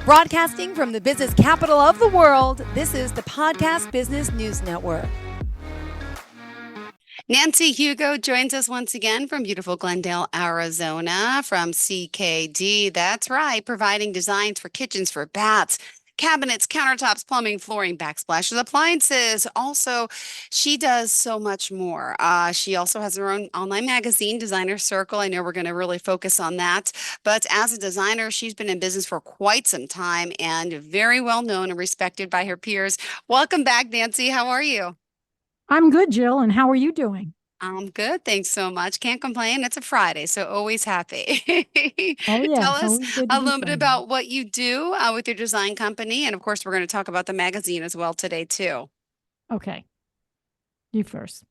Broadcasting from the business capital of the world, this is the Podcast Business News Network. Nancy Hugo joins us once again from beautiful Glendale, Arizona from CKD. That's right, providing designs for kitchens, for baths, cabinets, countertops, plumbing, flooring, backsplashes, appliances. Also, she does so much more. She also has her own online magazine, Designer Circle. I know we're going to really focus on that. But as a designer, she's been in business for quite some time and very well known and respected by her peers. Welcome back, Nancy. How are you? I'm good, Jill. And how are you doing? I'm good. Thanks so much. Can't complain. It's a Friday, so always happy. Oh, yeah. Tell It's us always good to a be little bit Friday. about what you do with your design company. And of course, we're going to talk about the magazine as well today, too. Okay. You first.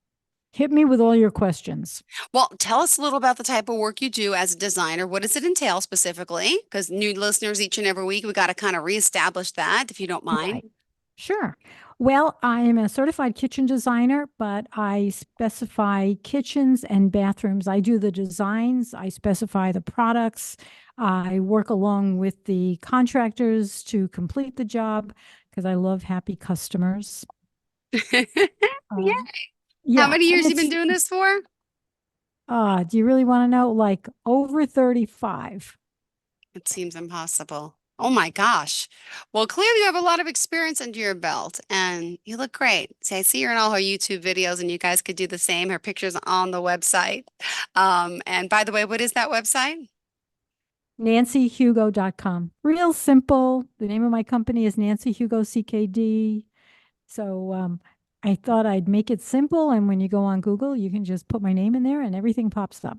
Hit me with all your questions. Well, tell us a little about the type of work you do as a designer. What does it entail specifically? Because new listeners each and every week, we got to kind of reestablish that, if you don't mind. Right. Sure. Well, I am a certified kitchen designer, but I specify kitchens and bathrooms. I do the designs, I specify the products. I work along with the contractors to complete the job because I love happy customers. Yeah. Um, How yeah. many And years you been doing this for? do you really want to know? Like over 35. It seems impossible. Oh my gosh. Well, clearly you have a lot of experience under your belt and you look great. See, I see you're in all her YouTube videos and you guys could do the same. Her pictures on the website. And by the way, what is that website? NancyHugo.com. Real simple. The name of my company is Nancy Hugo CKD. So I thought I'd make it simple. And when you go on Google, you can just put my name in there and everything pops up.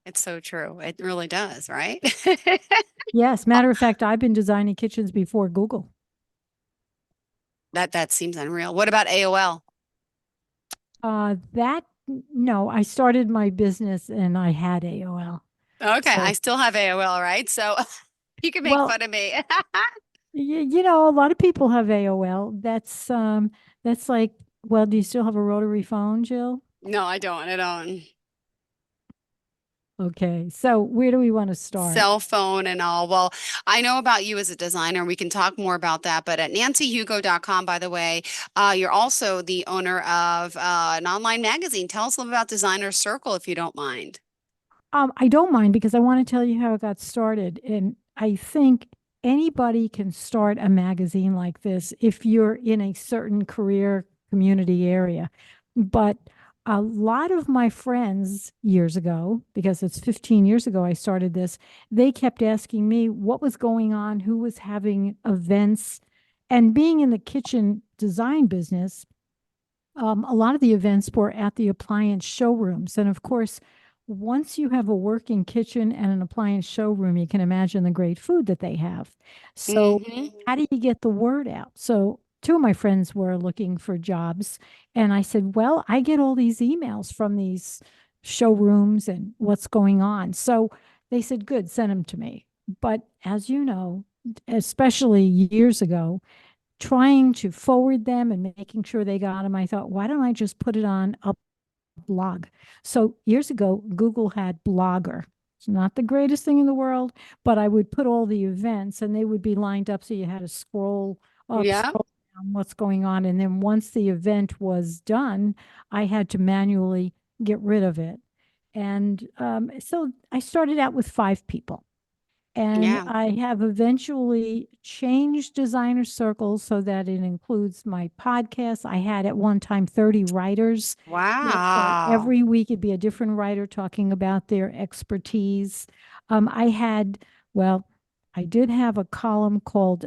It's so true. It really does, right? Yes. Matter of fact, I've been designing kitchens before Google. That seems unreal. What about AOL? No, I started my business and I had AOL. Okay, I So, still have AOL, right? So you can make well, fun of me. a lot of people have AOL. That's like, well, do you still have a rotary phone, Jill? No, I don't. I don't. Okay. So where do we want to start? Cell phone and all. Well, I know about you as a designer. We can talk more about that. But at nancyhugo.com, by the way, you're also the owner of an online magazine. Tell us a little about Designer Circle, if you don't mind. I don't mind because I want to tell you how it got started. And I think anybody can start a magazine like this if you're in a certain career community area. But a lot of my friends years ago, because it's 15 years ago I started this, they kept asking me what was going on, who was having events. And being in the kitchen design business, a lot of the events were at the appliance showrooms. And of course, once you have a working kitchen and an appliance showroom, you can imagine the great food that they have. So, Hmm. how do you get the word out? So, two of my friends were looking for jobs. And I said, well, I get all these emails from these showrooms and what's going on. So, they said, good, send them to me. But as you know, especially years ago, trying to forward them and making sure they got them, I thought, why don't I just put it on a blog? So years ago, Google had Blogger. It's not the greatest thing in the world, but I would put all the events and they would be lined up. So you had to scroll up, Yeah. scroll down, what's going on. And then once the event was done, I had to manually get rid of it. And so I started out with 5 people. And Yeah. I have eventually changed designer circles so that it includes my podcast. I had at one time 30 writers. So Wow. every week it'd be a different writer talking about their expertise. I had, well, I did have a column called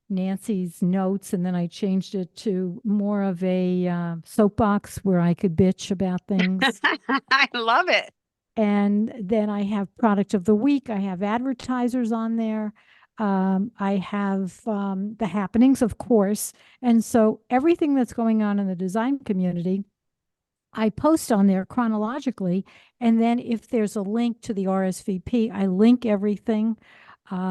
Nancy's Notes, and then I changed it to more of a soapbox where I could bitch about things. I love it. And then I have product of the week. I have advertisers on there. I have the happenings, of course. And so everything that's going on in the design community, I post on there chronologically. And then if there's a link to the RSVP, I link everything.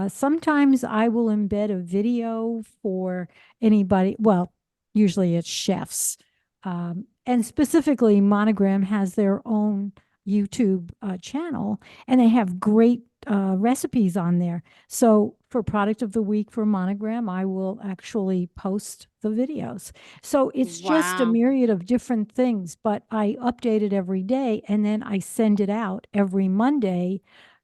Sometimes I will embed a video for anybody. Well, usually it's chefs. And specifically, Monogram has their own YouTube channel, and they have great recipes on there. So for product of the week for Monogram, I will actually post the videos. So it's just a Wow. myriad of different things, but I update it every day and then I send it out every Monday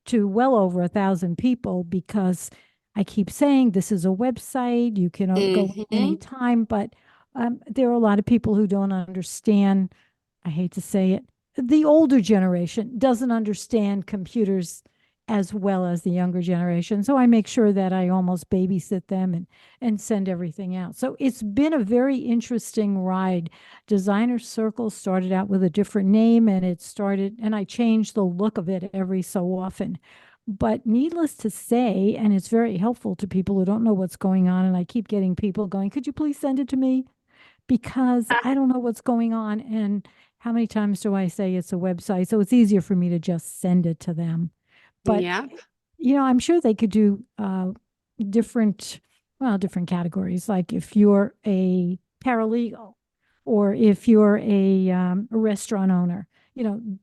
to well over 1,000 people because I keep saying this is a website, you can go in Mm-hmm. anytime, but there are a lot of people who don't understand. I hate to say it, the older generation doesn't understand computers as well as the younger generation. So I make sure that I almost babysit them and send everything out. So it's been a very interesting ride. Designer Circle started out with a different name and I changed the look of it every so often. But needless to say, and it's very helpful to people who don't know what's going on, and I keep getting people going, could you please send it to me? Because I don't know what's going on. And how many times do I say it's a website? So it's easier for me to just send it to them. But, Yeah. I'm sure they could do different, different categories. Like if you're a paralegal or if you're a restaurant owner,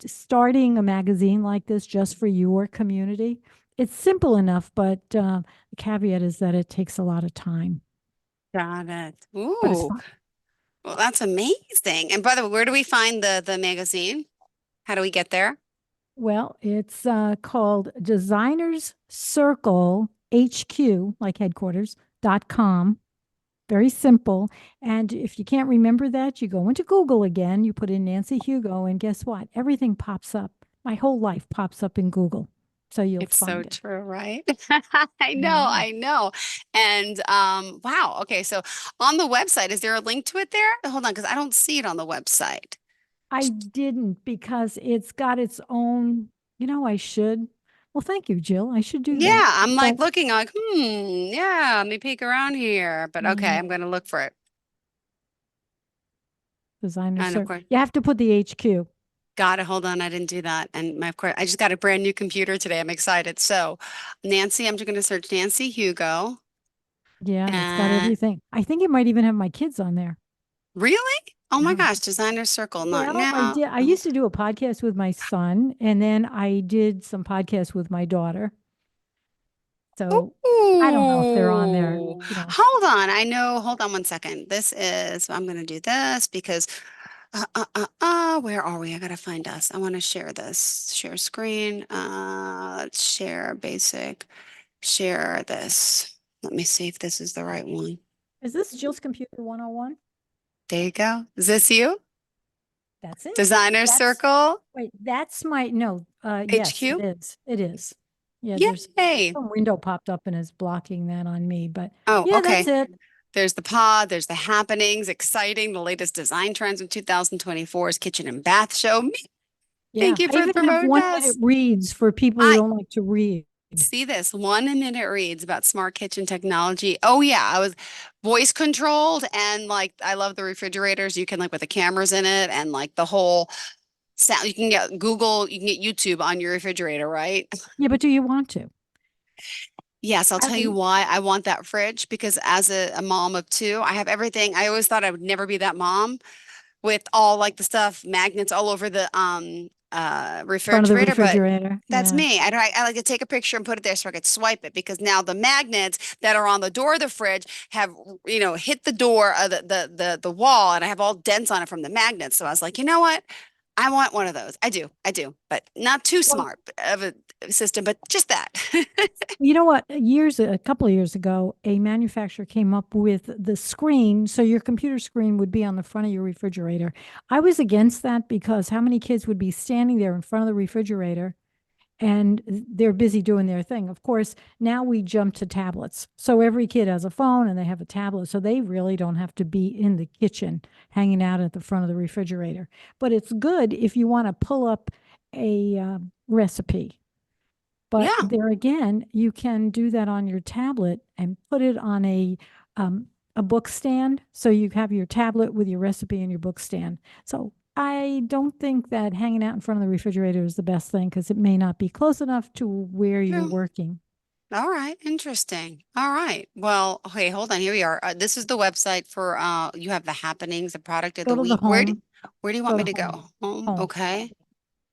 starting a magazine like this just for your community, it's simple enough, but the caveat is that it takes a lot of time, Got it. but it's Ooh. fun. Well, that's amazing. And by the way, where do we find the magazine? How do we get there? Well, it's called Designers Circle HQ, like headquarters.com. Very simple. And if you can't remember that, you go into Google again, you put in Nancy Hugo, and guess what? Everything pops up. My whole life pops up in Google. So you'll It's so find it. true, right? I know, Yeah. I know. And wow. Okay, so on the website, is there a link to it there? Hold on, because I don't see it on the website. I didn't because it's got its own, I should. Well, thank you, Jill. I should do Yeah, that. I'm like But looking like, yeah, let me peek around here. But okay, yeah, I'm gonna look for it. Designer And of Circle. course, You have to put the HQ. got it. Hold on, I didn't do that. And of course, I just got a brand new computer today. I'm excited. So, Nancy, I'm just gonna search Nancy Hugo. Yeah, it's got And everything. I think it might even have my kids on there. really? Oh my Uh, gosh, Designer Circle, not well, I now. did. I Oh. used to do a podcast with my son, and then I did some podcasts with my daughter. So I don't know if they're on there. Ooh, You know, hold on. I know. Hold on one second. I'm going to do this because, where are we? I got to find us. I want to share this. Share screen. Let's share basic. Share this. Let me see if this is the right one. is this Jill's Computer 101? There you go. Is this you? That's it. Designer That's Circle wait. That's my no. Yes, it HQ? is. It is. Yeah, there's Yay. some window popped up and is blocking that on me. But Oh, yeah, that's okay. it. There's the pod, there's the happenings, exciting, the latest design trends of 2024's kitchen and bath show. Yeah, Thank you I for even have promoting 1 minute us. reads for people who I don't like to read. see this 1 minute reads about smart kitchen technology. Oh yeah, I was voice controlled and like I love the refrigerators. You can like with the cameras in it and like the whole sound. You can get Google, you can get YouTube on your refrigerator, right? Yeah, but do you want to? Yes, I'll I tell you mean, why I want that fridge because as a mom of two, I have everything. I always thought I would never be that mom with all like the stuff, magnets all over the front of the refrigerator, but refrigerator. that's Yeah. me. I like to take a picture and put it there so I could swipe it because now the magnets that are on the door of the fridge have, hit the door of the wall and I have all dents on it from the magnets. So I was like, you know what? I want one of those. I do, but not too Well, smart of a system, but just that. you know what? A couple of years ago, a manufacturer came up with the screen. So your computer screen would be on the front of your refrigerator. I was against that because how many kids would be standing there in front of the refrigerator and they're busy doing their thing. Of course, now we jump to tablets. So every kid has a phone and they have a tablet. So they really don't have to be in the kitchen hanging out at the front of the refrigerator. But it's good if you want to pull up a recipe. But Yeah, there again, you can do that on your tablet and put it on a book stand. So you have your tablet with your recipe and your book stand. So I don't think that hanging out in front of the refrigerator is the best thing because it may not be close enough to where you're true. working. All right, interesting. All right. Well, okay, hold on. Here we are. This is the website for you have the happenings, the product of Go the to the week. home, Where do you want go me to to home, go? Home. home. Okay.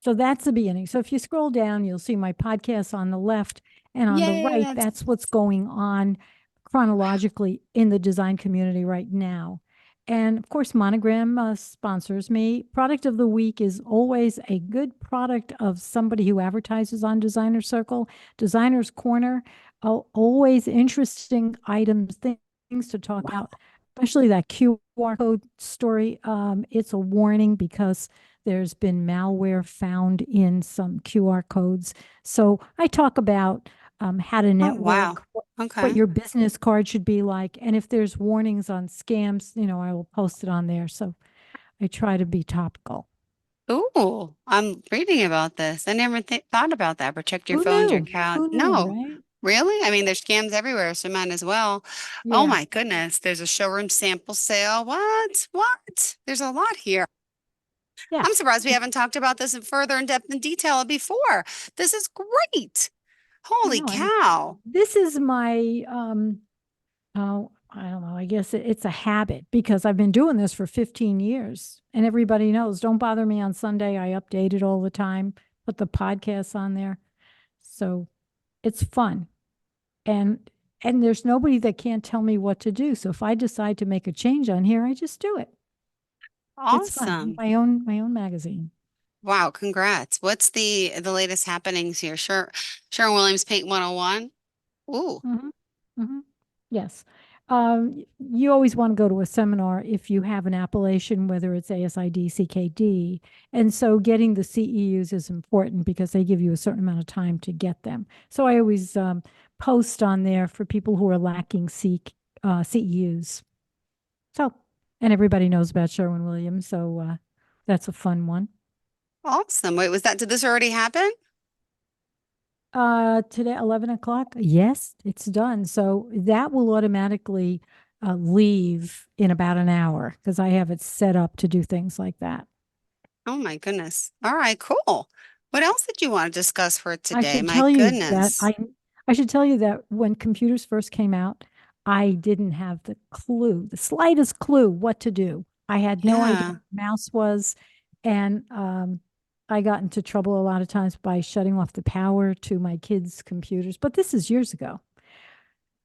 So that's the beginning. So if you scroll down, you'll see my podcast on the left, and on the Yay, right, that's what's going on chronologically in the design community right now. And of course, Monogram sponsors me. Product of the week is always a good product of somebody who advertises on Designer Circle. Designer's Corner, always interesting items, things to talk about, especially that QR code story. It's a warning because there's been malware found in some QR codes. So I talk about how to Oh, network, wow. what Okay. your business card should be like. And if there's warnings on scams, I will post it on there. So I try to be topical. Ooh, I'm reading about this. I never thought about that. Protect your Who phone, your knew? account. Who knew, No, right? really? I mean, there's scams everywhere, so might as well. Oh Yeah. my goodness, there's a showroom sample sale. What? What? There's a lot here. Yeah. I'm surprised we haven't talked about this in further in depth and detail before. This is great. I Holy know. cow. This is my, oh, I don't know. I guess it's a habit because I've been doing this for 15 years and everybody knows, don't bother me on Sunday. I update it all the time, put the podcasts on there. So it's fun. And there's nobody that can't tell me what to do. So if I decide to make a change on here, I just do it. It's fun. Awesome. My own magazine. Wow, congrats. What's the latest happenings here? Sure. Sherwin-Williams Paint 101. Ooh. Mhm, mhm. Yes. You always want to go to a seminar if you have an appellation, whether it's ASID, CKD. And so getting the CEUs is important because they give you a certain amount of time to get them. So I always post on there for people who are lacking CEUs. So, and everybody knows about Sherwin-Williams, so that's a fun one. Awesome. Wait, did this already happen? Today, 11 o'clock. Yes, it's done. So that will automatically leave in about an hour because I have it set up to do things like that. Oh my goodness. All right, cool. What else did you want to discuss for I today? should My tell you that goodness. I should tell you that when computers first came out, I didn't have the slightest clue what to do. I had no idea Yeah. what a mouse was, and I got into trouble a lot of times by shutting off the power to my kids' computers. But this is years ago.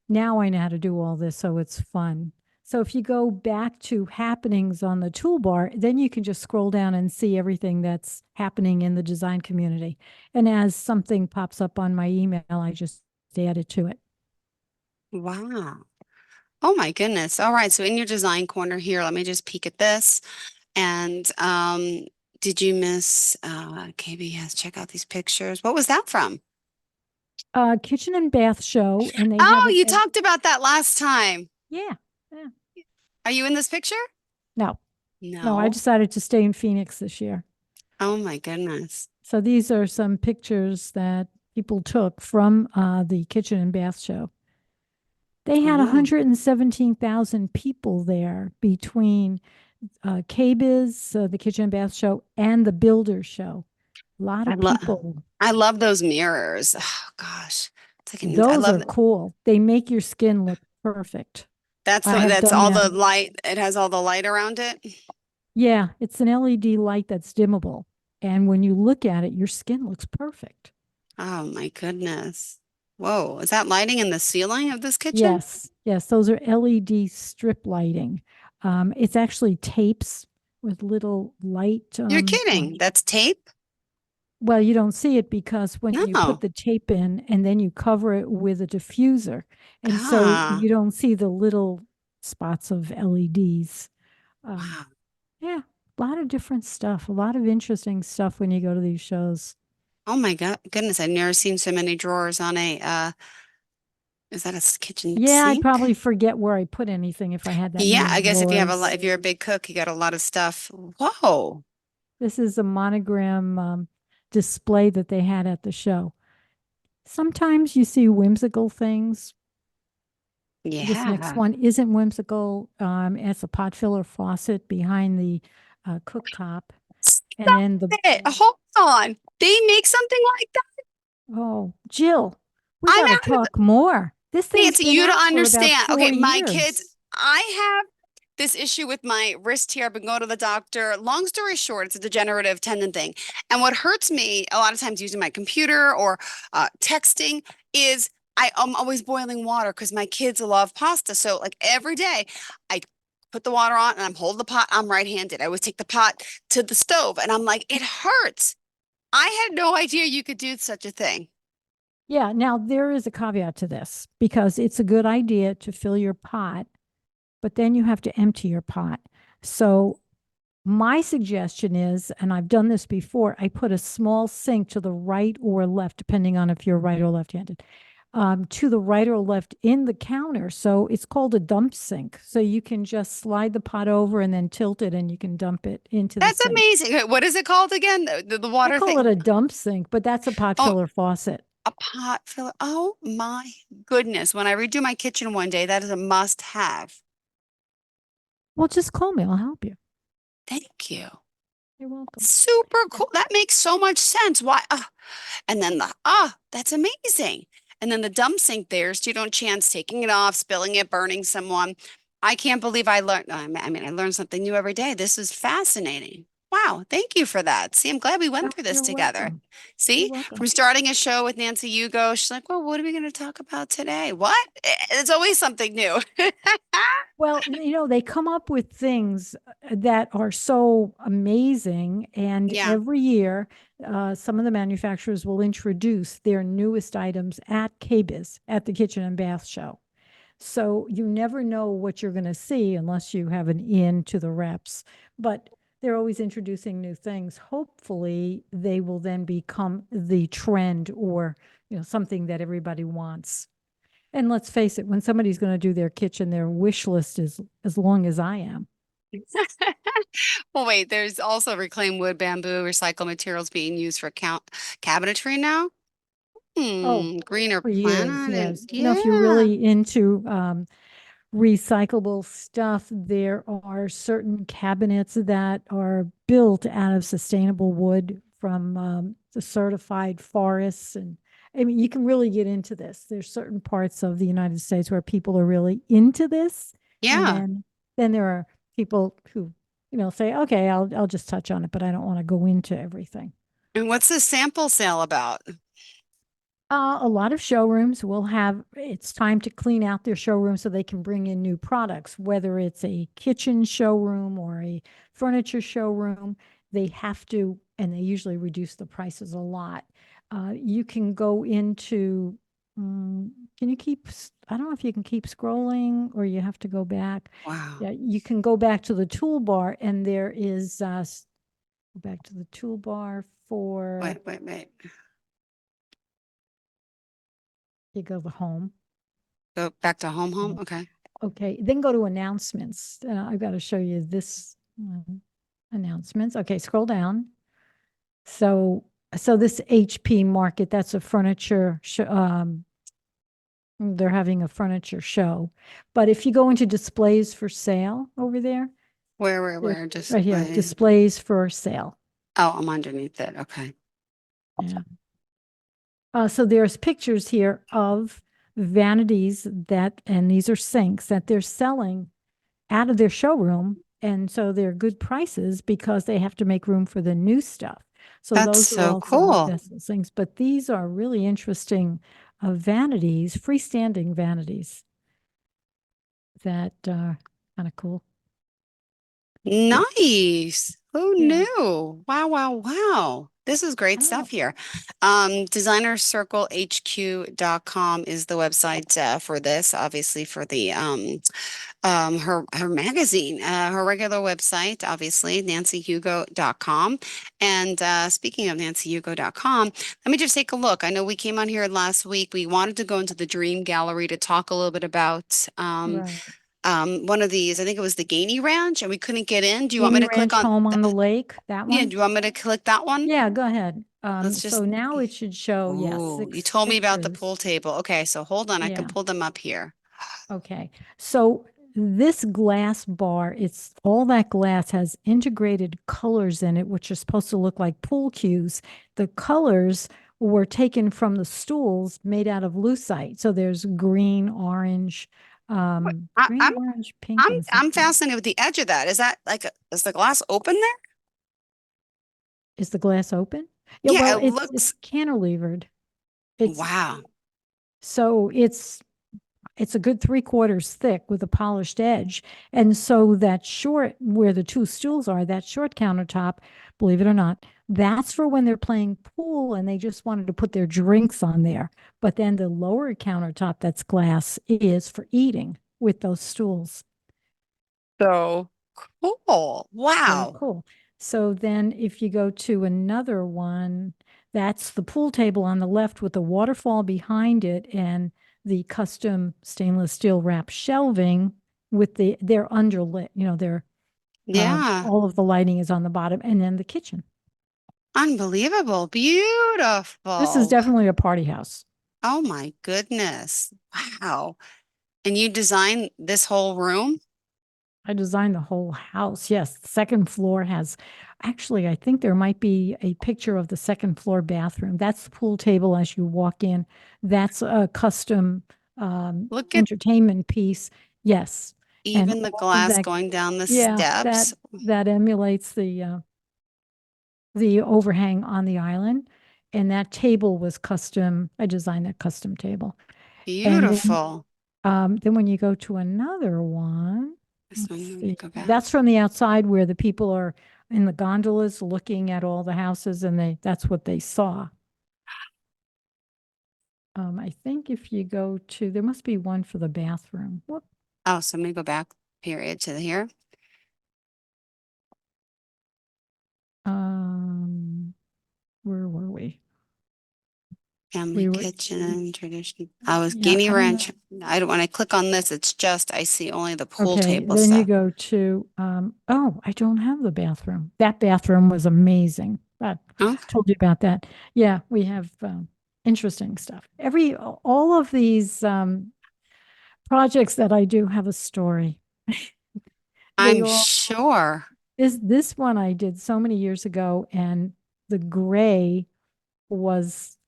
Now I know how to do all this, so it's fun. So if you go back to happenings on the toolbar, then you can just scroll down and see everything that's happening in the design community. And as something pops up on my email, I just add it to it. Wow. Oh my goodness. All right. So in your design corner here, let me just peek at this. And did you miss KBS? Check out these pictures. What was that from? Kitchen and bath show, and they have Oh, it. you talked about that last time. Yeah, yeah. Are you in this picture? No, no, I No. decided to stay in Phoenix this year. Oh my goodness. So these are some pictures that people took from the kitchen and bath show. They had Oh, 117,000 people there between KBIS, the kitchen and bath show, and the builder show. A lot I of love people. I love those mirrors. Oh gosh. It's like I Those love are cool. They make your skin look perfect. I have that's done all the them. light. It has all the light around it. Yeah, it's an LED light that's dimmable. And when you look at it, your skin looks perfect. Oh my goodness. Whoa, is that lighting in the ceiling of this kitchen? Yes, yes, those are LED strip lighting. It's actually tapes with little light. You're kidding. That's tape? Well, you don't see it because when you put No. the tape in and then you cover it with a diffuser. And so Ah, you don't see the little spots of LEDs. Um, wow. yeah, a lot of different stuff, a lot of interesting stuff when you go to these shows. Oh my God, goodness, I've never seen so many drawers on a is that a kitchen Yeah, I'd sink? probably forget where I put anything if I had that Yeah, many I guess if you have drawers. if you're a big cook, you got a lot of stuff. Whoa. This is a monogram display that they had at the show. Sometimes you see whimsical things. This next Yeah. one isn't whimsical. It's a pot filler faucet behind the cooktop. And Stop then it. Hold on. They make something like that? oh, Jill, we I'm got to out of talk more. This thing's Nancy, been you don't out for about understand. Okay, four my kids, years. I have this issue with my wrist here. I've been going to the doctor. Long story short, it's a degenerative tendon thing. And what hurts me a lot of times using my computer or texting is I'm always boiling water because my kids love pasta. So like every day I put the water on and I'm holding the pot. I'm right-handed. I always take the pot to the stove and I'm like, it hurts. I had no idea you could do such a thing. Yeah. Now there is a caveat to this because it's a good idea to fill your pot, but then you have to empty your pot. So my suggestion is, and I've done this before, I put a small sink to the right or left, depending on if you're right or left-handed, to the right or left in the counter. So it's called a dump sink. So you can just slide the pot over and then tilt it and you can dump it into the That's sink. amazing. What is it called again? The I water call it thing? a dump sink, but that's a pot Oh, filler faucet. a pot filler. Oh my goodness. When I redo my kitchen one day, that is a must have. Well, just call me. I'll help you. Thank you. You're welcome. Super cool. That makes so much sense. Why? And then that's amazing. And then the dump sink there, so you don't chance taking it off, spilling it, burning someone. I can't believe I learned. I mean, I learn something new every day. This is fascinating. Wow. Thank you for that. See, I'm glad we went Oh, through this you're together. welcome. You're See, from welcome. starting a show with Nancy Hugo, she's like, well, what are we going to talk about today? What? It's always something new. Well, they come up with things that are so amazing. And Yeah. every year, some of the manufacturers will introduce their newest items at KBIS, at the Kitchen and Bath Show. So you never know what you're going to see unless you have an in to the reps. But they're always introducing new things. Hopefully, they will then become the trend or something that everybody wants. And let's face it, when somebody's going to do their kitchen, their wish list is as long as I am. Well, wait, there's also reclaimed wood, bamboo, recycled materials being used for cabinetry now. Oh, Greener for years, planet and yes. If you're yeah. really into recyclable stuff, there are certain cabinets that are built out of sustainable wood from the certified forests. And I mean, you can really get into this. There's certain parts of the United States where people are really into this. And Yeah. then there are people who, say, okay, I'll just touch on it, but I don't want to go into everything. And what's the sample sale about? A lot of showrooms will have, it's time to clean out their showroom so they can bring in new products, whether it's a kitchen showroom or a furniture showroom. They have to, and they usually reduce the prices a lot. You can go into, can you keep, I don't know if you can keep scrolling or you have to go back. Wow. Yeah, you can go back to the toolbar and there is, go back to the toolbar for, Wait. you go to home. Go back to home. Oh, Okay. okay, then go to announcements. I've got to show you this announcements. Okay, scroll down. So this HP Market, that's a furniture they're having a furniture show. But if you go into displays for sale over there, Where? right here, Display. displays for sale. Oh, I'm underneath it. Okay. Yeah. So there's pictures here of vanities and these are sinks that they're selling out of their showroom. And so they're good prices because they have to make room for the new stuff. So That's those are so also the cool. best things. But these are really interesting vanities, freestanding vanities that are kind of cool. Nice. Who Yeah. knew? Wow. This is great Oh, stuff here. DesignersCircleHQ.com is the website for this, obviously for the her magazine, her regular website, obviously, nancyhugo.com. And speaking of nancyhugo.com, let me just take a look. I know we came on here last week. We wanted to go into the Dream Gallery to talk a little bit about right. one of these. I think it was the Gainey Ranch, and we couldn't get in. Do you want me Mini to click Ranch on Home on the Lake, that yeah, one? do you want me to click that one? Yeah, go ahead. Let's So just, now it should show, yes, oh, you 6 told me about the pool pictures. table. Okay, so hold on, I can Yeah. pull them up here. Okay, so this glass bar, it's all that glass has integrated colors in it, which are supposed to look like pool cues. The colors were taken from the stools made out of lucite. So there's green, orange, Green, I'm orange, pink, and I'm something. fascinated with the edge of that. Is that like is the glass open there? Is the glass open? Yeah, Yeah, well, it it's looks cantilevered. It's wow. so it's a good 3/4 thick with a polished edge. And so that short, where the two stools are, that short countertop, believe it or not, that's for when they're playing pool and they just wanted to put their drinks on there. But then the lower countertop that's glass is for eating with those stools. So cool. Very Wow. cool. So then if you go to another one, that's the pool table on the left with the waterfall behind it and the custom stainless steel wrap shelving with they're underlit, they're Yeah. all of the lighting is on the bottom and then the kitchen. Unbelievable. This is Beautiful. definitely a party house. Oh my goodness. Wow. And you designed this whole room? I designed the whole house. Yes, the second floor has, actually, I think there might be a picture of the second floor bathroom. That's the pool table as you walk in. That's a custom Look at entertainment piece. Yes. And even the all of glass that, going down the yeah, that steps. that emulates the overhang on the island. And that table was custom. I designed that custom table. And Beautiful. then when you go to another one, This one, let's let me see, go back. that's from the outside where the people are in the gondolas looking at all the houses and that's what they saw. I think if you go to, there must be one for the bathroom. Whoop. Oh, so let me go back period to here. Where were we? Family We were, kitchen, tradition. I was yeah, Guinea I don't know. Ranch. I don't, when I click on this, it's just, I see only the pool Okay, table then you stuff. go to, oh, I don't have the bathroom. That bathroom was amazing. I Okay. told you about that. Yeah, we have interesting stuff. All of these projects that I do have a story. They I'm all, sure. this one I did so many years ago, and the gray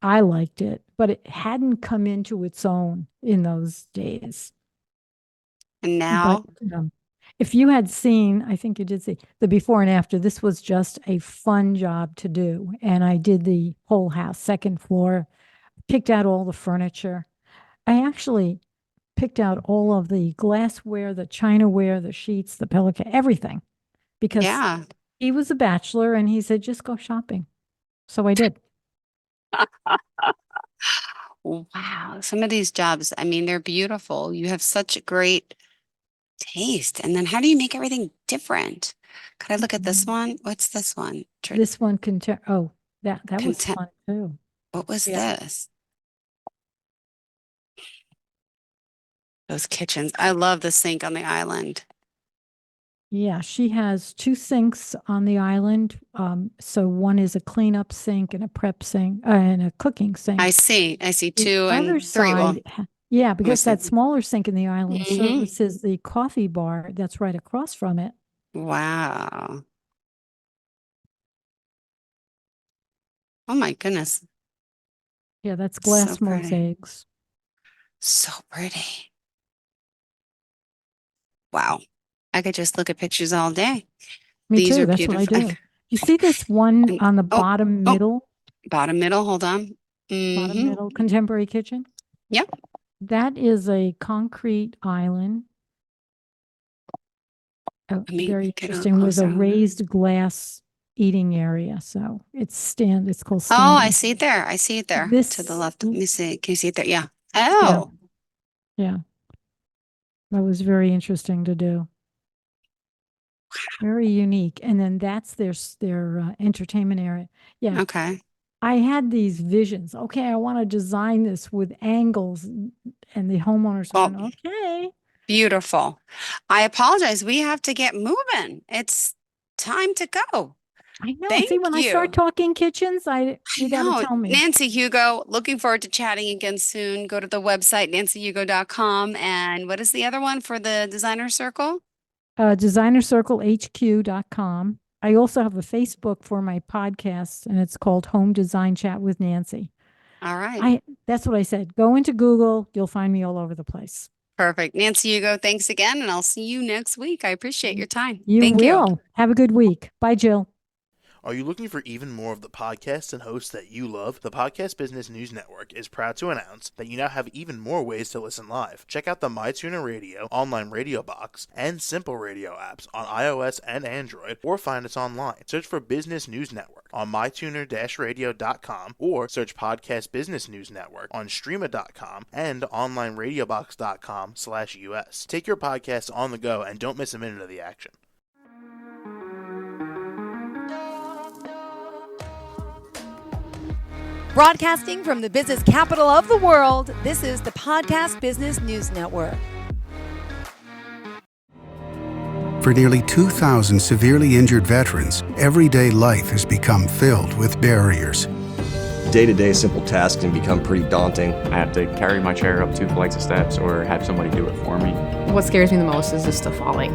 I liked it, but it hadn't come into its own in those days. And But now, if you had seen, I think you did see the before and after, this was just a fun job to do. And I did the whole house, second floor, picked out all the furniture. I actually picked out all of the glassware, the chinaware, the sheets, the pelican, everything, because yeah. he was a bachelor and he said, just go shopping. So I did. Wow. Some of these jobs, I mean, they're beautiful. You have such a great taste. And then how do you make everything different? Could I look at this Mhm. one? What's this one? This one can, oh, that was Content. fun too. What was Yeah. this? Those kitchens. I love the sink on the island. Yeah, she has two sinks on the island. So one is a cleanup sink and a prep sink and a cooking I sink. see. I see The two other and three. Well, side, yeah, let me because see. that smaller sink in the island Hmm. services the coffee bar that's right across from it. Wow. Oh my goodness. Yeah, that's So glass pretty. mosaics. So pretty. Wow. I could just look at pictures all day. Me These too. are That's what I beautiful. do. You see this one And on the oh, oh, bottom middle. Hold on. bottom Mm-hmm. middle contemporary kitchen? Yep. That is a concrete island. Let me Very get a little interesting with a closer. Hold on. raised glass eating area. So it's called Oh, I standing. see it there. I see it there to the This, left. Let me see. Can you see it there? Yeah. yeah, Oh, yeah, that was very interesting to do. Very unique. And then that's their entertainment area. Yeah, okay. I had these visions. Okay, I want to design this with angles, and the homeowners Well, went, okay. beautiful. I apologize. We have to get moving. It's time to go. I know. Thank See, when I start you. talking kitchens, I you got to know. tell me. Nancy Hugo, looking forward to chatting again soon. Go to the website, nancyhugo.com. And what is the other one for the designer circle? DesignersCircleHQ.com. I also have a Facebook for my podcast, and it's called Home Design Chat with Nancy. All right. That's what I said. Go into Google, you'll find me all over the place. Perfect. Nancy, Hugo, thanks again, and I'll see you next week. I appreciate your time. You Thank will. Have a good week. Bye, Jill. Are you looking for even more of the podcasts and hosts that you love? The Podcast Business News Network is proud to announce that you now have even more ways to listen live. Check out the MyTuner Radio, online radio box, and Simple Radio apps on iOS and Android, or find us online. Search for Business News Network on mytuner-radio.com, or search Podcast Business News Network on streama.com and onlineradiobox.com/US. Take your podcasts on the go and don't miss a minute of the action. Broadcasting from the business capital of the world, this is the Podcast Business News Network. For nearly 2,000 severely injured veterans, everyday life has become filled with barriers. Day-to-day simple tasks can become pretty daunting. I have to carry my chair up 2 flights of steps or have somebody do it for me. What scares me the most is just the falling.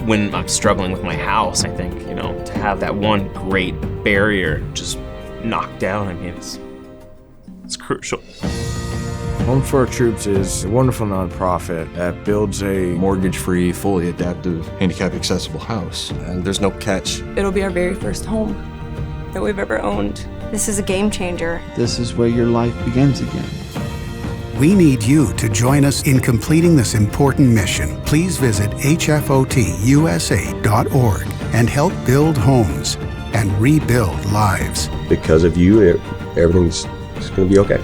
When I'm struggling with my house, I think, to have that one great barrier just knocked down, it's crucial. Home for Our Troops is a wonderful nonprofit that builds a Mortgage-free, fully adaptive, handicap-accessible house. And there's no catch. It'll be our very first home that we've ever owned. This is a game changer. This is where your life begins again. We need you to join us in completing this important mission. Please visit hfotusa.org and help build homes and rebuild lives. Because of you, everything's going to be okay.